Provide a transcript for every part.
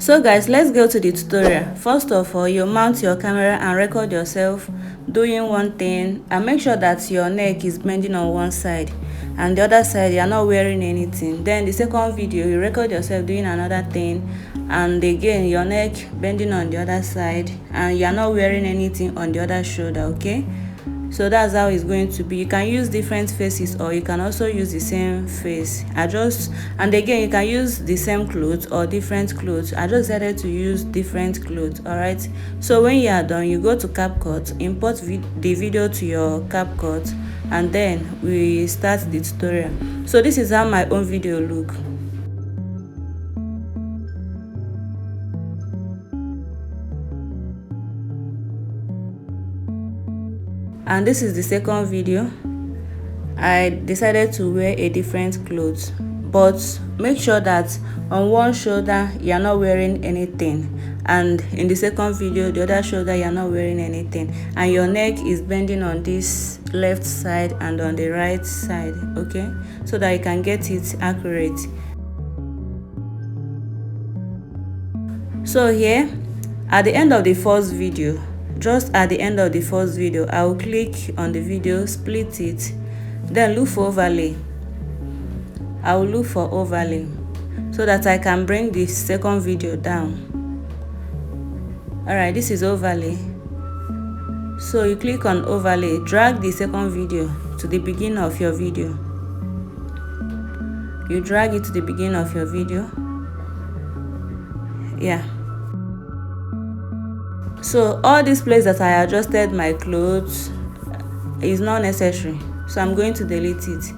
So guys, let's go to the tutorial. First of all, you mount your camera and record yourself doing one thing, and make sure that your neck is bending on one side and the other side you are not wearing anything. Then the second video, you record yourself doing another thing, and again your neck bending on the other side and you are not wearing anything on the other shoulder. Okay, so that's how it's going to be. You can use different faces, or you can also use the same face. And again, you can use the same clothes or different clothes. I just decided to use different clothes. All right, so when you are done, you go to CapCut, import the video to your CapCut, and then we start the tutorial. So this is how my own video look. And this is the second video. I decided to wear a different clothes, but make sure that on one shoulder you are not wearing anything, and in the second video the other shoulder you are not wearing anything, and your neck is bending on this left side and on the right side. Okay, so that you can get it accurate. So here at the end of the first video, just at the end of the first video, I will click on the video, split it, then look for overlay. I will look for overlay so that I can bring the second video down. Alright, this is overlay. So you click on overlay, drag the second video to the beginning of your video. You drag it to the beginning of your video. Yeah. So all these places that I adjusted my clothes is not necessary, so I'm going to delete it.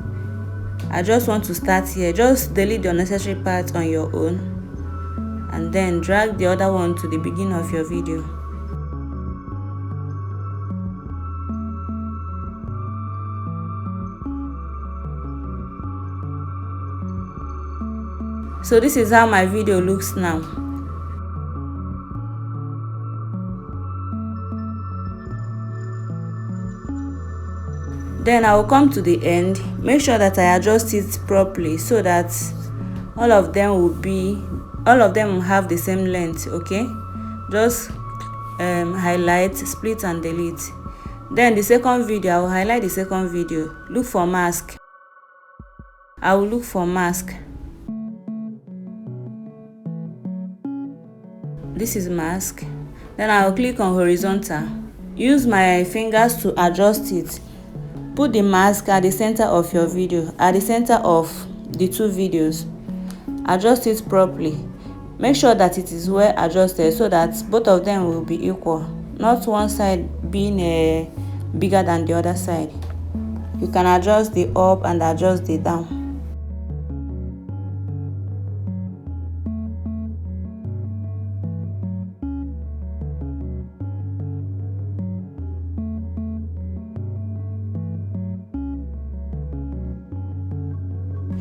I just want to start here. Just delete the unnecessary parts on your own, and then drag the other one to the beginning of your video. So this is how my video looks now. Then I will come to the end, make sure that I adjust it properly so that all of them will have the same length. Okay, just highlight, split and delete. Then the second video, I will highlight the second video, look for mask. I will look for mask. This is mask. Then I will click on horizontal, use my fingers to adjust it. Put the mask at the center of your video, at the center of the two videos. Adjust it properly. Make sure that it is well adjusted so that both of them will be equal, not one side being bigger than the other side. You can adjust the up and adjust the down.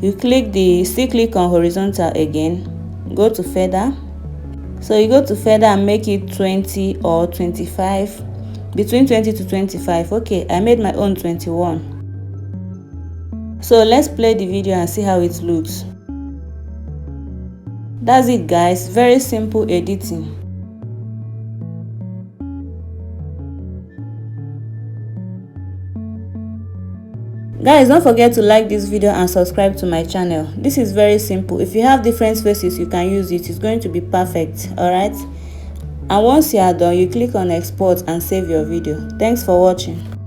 You still click on horizontal again, go to feather. So you go to feather and make it 20 or 25, between 20 to 25. Okay, I made my own 21. So let's play the video and see how it looks. That's it guys, very simple editing. Guys, don't forget to like this video and subscribe to my channel. This is very simple. If you have different faces, you can use it. It's going to be perfect. Alright, and once you are done, you click on export and save your video. Thanks for watching.